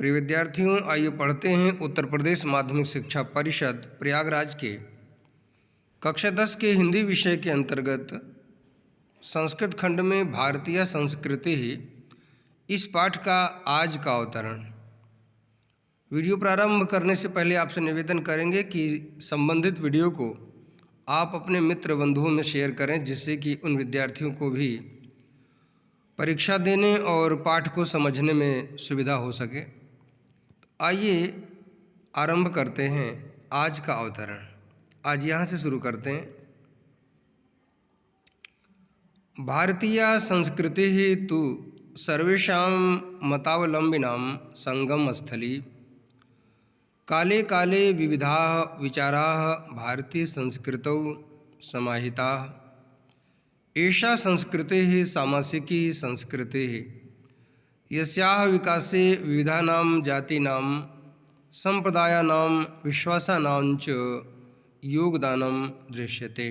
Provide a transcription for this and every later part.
प्रिय विद्यार्थियों, आइए पढ़ते हैं उत्तर प्रदेश माध्यमिक शिक्षा परिषद प्रयागराज के कक्षा 10 के हिंदी विषय के अंतर्गत संस्कृत खंड में भारतीय संस्कृति ही इस पाठ का आज का अवतरण। वीडियो प्रारंभ करने से पहले आपसे निवेदन करेंगे कि संबंधित वीडियो को आप अपने मित्र बंधुओं में शेयर करें, जिससे कि उन विद्यार्थियों को भी परीक्षा देने और पाठ को समझने में सुविधा हो सके। आइए आरंभ करते हैं आज का अवतरण। आज यहाँ से शुरू करते हैं। भारतीय संस्कृति ही तु सर्वेषां मतावलंबिनां संगम स्थली। काले काले विविधाः विचाराः भारतीय संस्कृतौ समाहिताः। एषा संस्कृतिः सामासिकी संस्कृतिः यस्याः विकासे विविधानां जातीनां सम्प्रदायानां विश्वासानां च योगदानं दृश्यते।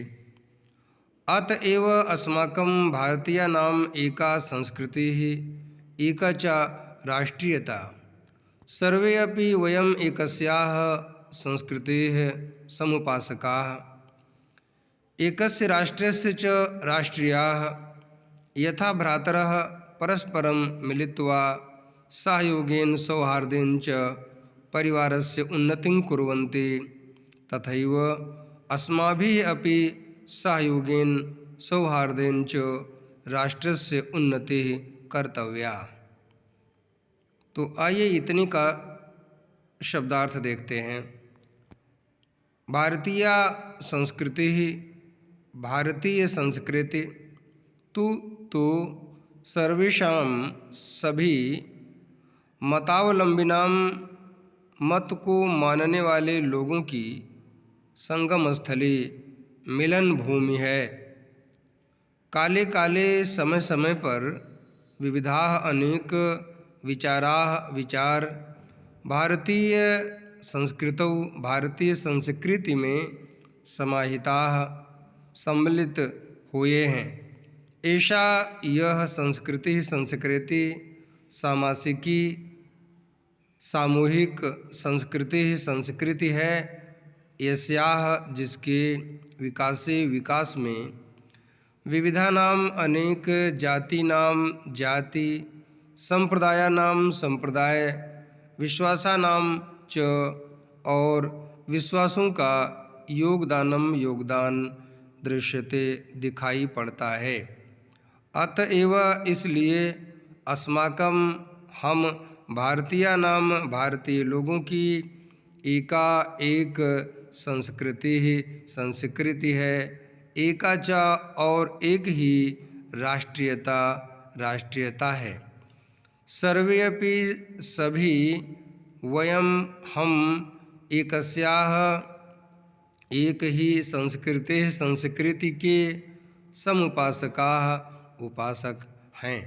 अतएव अस्माकं भारतीयानाम् एका संस्कृतिः एका च राष्ट्रीयता। सर्वे अपि वयम् एकस्याः संस्कृतेः समुपासकाः। एकस्य राष्ट्रस्य च राष्ट्रियाः यथा भ्रातरः परस्परं मिलित्वा सहयोगेन सौहार्देन च परिवारस्य उन्नतिं कुर्वन्ति, तथैव अस्माभिः अपि सहयोगेन सौहार्देन च राष्ट्रस्य उन्नतिः कर्तव्या। तो आइए इतनी का शब्दार्थ देखते हैं। भारतीय संस्कृति ही भारतीय संस्कृति तो सर्वेषां सभी मतावलंबिनां मत को मानने वाले लोगों की संगम स्थली मिलन भूमि है। काले काले समय समय पर विविधाः अनेक विचाराः विचार भारतीय संस्कृतौ भारतीय संस्कृति में समाहिताः सम्मिलित हुए हैं। ऐसा यह संस्कृति सामासिकी सामूहिक संस्कृति है। यस्याः जिसके विकास में विविधानां अनेक जातीनां जाति संप्रदायानां संप्रदाय विश्वासानां च और विश्वासों का योगदान दृश्यते दिखाई पड़ता है। अतएव इसलिए अस्माकं हम भारतीयानां भारतीय लोगों की एका एक संस्कृति है। एका च और एक ही राष्ट्रीयता है। सर्वे अपि सभी वयं हम एकस्याः एक ही संस्कृति के समुपासकाः उपासक हैं।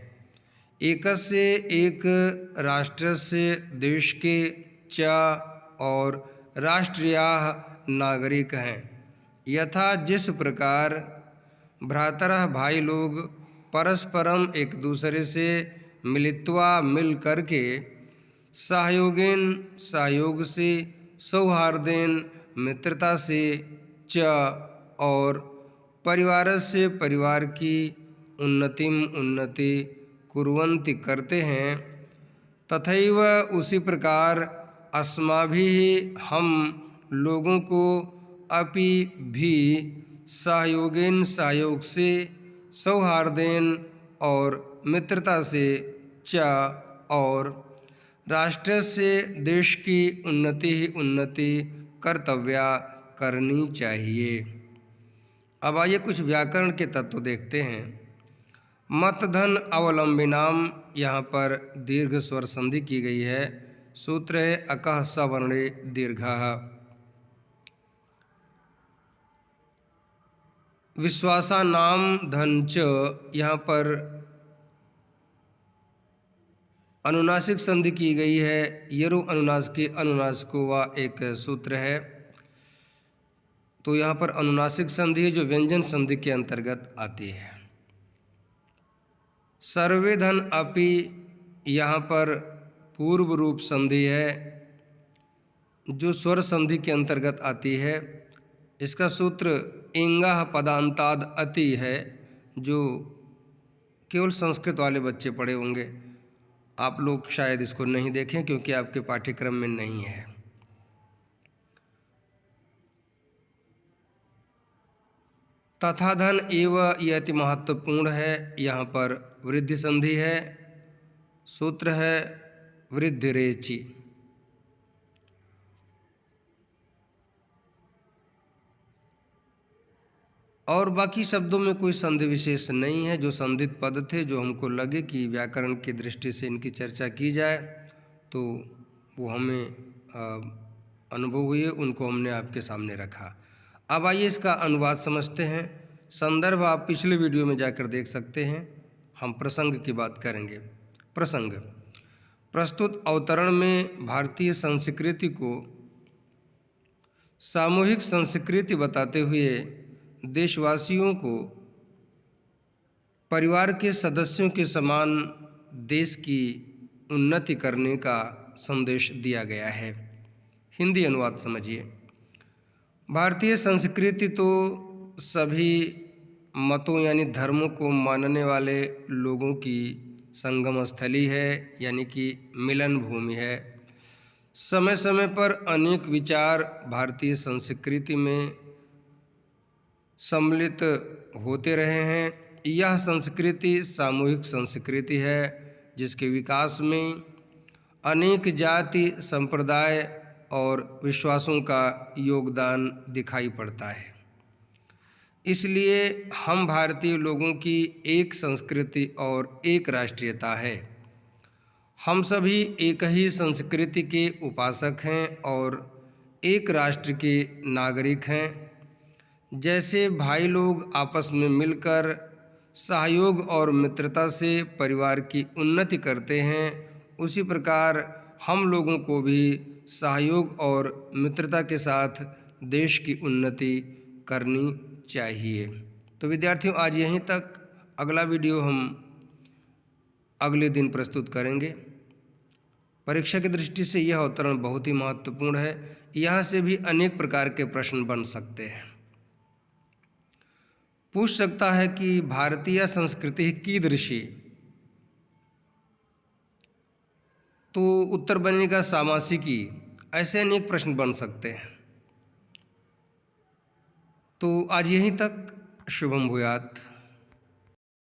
एकस्य एक राष्ट्रस्य देश के च और राष्ट्रीयाः नागरिक हैं। यथा जिस प्रकार भ्रातरः भाई लोग परस्परम एक दूसरे से मिलित्वा मिल करके सहयोग से सौहार्देन मित्रता से च और परिवारस्य परिवार की उन्नति कुर्वन्ति करते हैं, तथैव उसी प्रकार अस्माभिः हम लोगों को अपि भी सहयोग से सौहार्देन और मित्रता से च और राष्ट्र से देश की उन्नति कर्तव्या करनी चाहिए। अब आइए कुछ व्याकरण के तत्व देखते हैं। मत धन अवलंबिनाम, यहाँ पर दीर्घ स्वर संधि की गई है। सूत्र है अकः सवर्णे दीर्घः। विश्वासानाम धन च, यहाँ पर अनुनासिक संधि की गई है। यरु अनुनासिको व एक सूत्र है, तो यहाँ पर अनुनासिक संधि जो व्यंजन संधि के अंतर्गत आती है। सर्वे धन अपि, यहाँ पर पूर्व रूप संधि है जो स्वर संधि के अंतर्गत आती है। इसका सूत्र इंगः पदांताद अति है, जो केवल संस्कृत वाले बच्चे पढ़े होंगे। आप लोग शायद इसको नहीं देखें क्योंकि आपके पाठ्यक्रम में नहीं है। तथाधन एव यह अति महत्वपूर्ण है। यहाँ पर वृद्धि संधि है, सूत्र है वृद्धिरेचि। और बाकी शब्दों में कोई संधि विशेष नहीं है। जो संधित पद थे, जो हमको लगे कि व्याकरण की दृष्टि से इनकी चर्चा की जाए, तो वो हमें अनुभव हुए, उनको हमने आपके सामने रखा। अब आइए इसका अनुवाद समझते हैं। संदर्भ आप पिछले वीडियो में जाकर देख सकते हैं। हम प्रसंग की बात करेंगे। प्रसंग: प्रस्तुत अवतरण में भारतीय संस्कृति को सामूहिक संस्कृति बताते हुए देशवासियों को परिवार के सदस्यों के समान देश की उन्नति करने का संदेश दिया गया है। हिंदी अनुवाद समझिए। भारतीय संस्कृति तो सभी मतों यानी धर्मों को मानने वाले लोगों की संगम स्थली है, यानी कि मिलन भूमि है। समय समय पर अनेक विचार भारतीय संस्कृति में सम्मिलित होते रहे हैं। यह संस्कृति सामूहिक संस्कृति है, जिसके विकास में अनेक जाति, संप्रदाय और विश्वासों का योगदान दिखाई पड़ता है। इसलिए हम भारतीय लोगों की एक संस्कृति और एक राष्ट्रीयता है। हम सभी एक ही संस्कृति के उपासक हैं और एक राष्ट्र के नागरिक हैं। जैसे भाई लोग आपस में मिलकर सहयोग और मित्रता से परिवार की उन्नति करते हैं, उसी प्रकार हम लोगों को भी सहयोग और मित्रता के साथ देश की उन्नति करनी चाहिए। तो विद्यार्थियों, आज यहीं तक। अगला वीडियो हम अगले दिन प्रस्तुत करेंगे। परीक्षा की दृष्टि से यह अवतरण बहुत ही महत्वपूर्ण है। यहाँ से भी अनेक प्रकार के प्रश्न बन सकते हैं। पूछ सकता है कि भारतीय संस्कृति कीदृशी, तो उत्तर बनेगा सामासिकी। ऐसे अनेक प्रश्न बन सकते हैं। तो आज यहीं तक। शुभम भूयात्।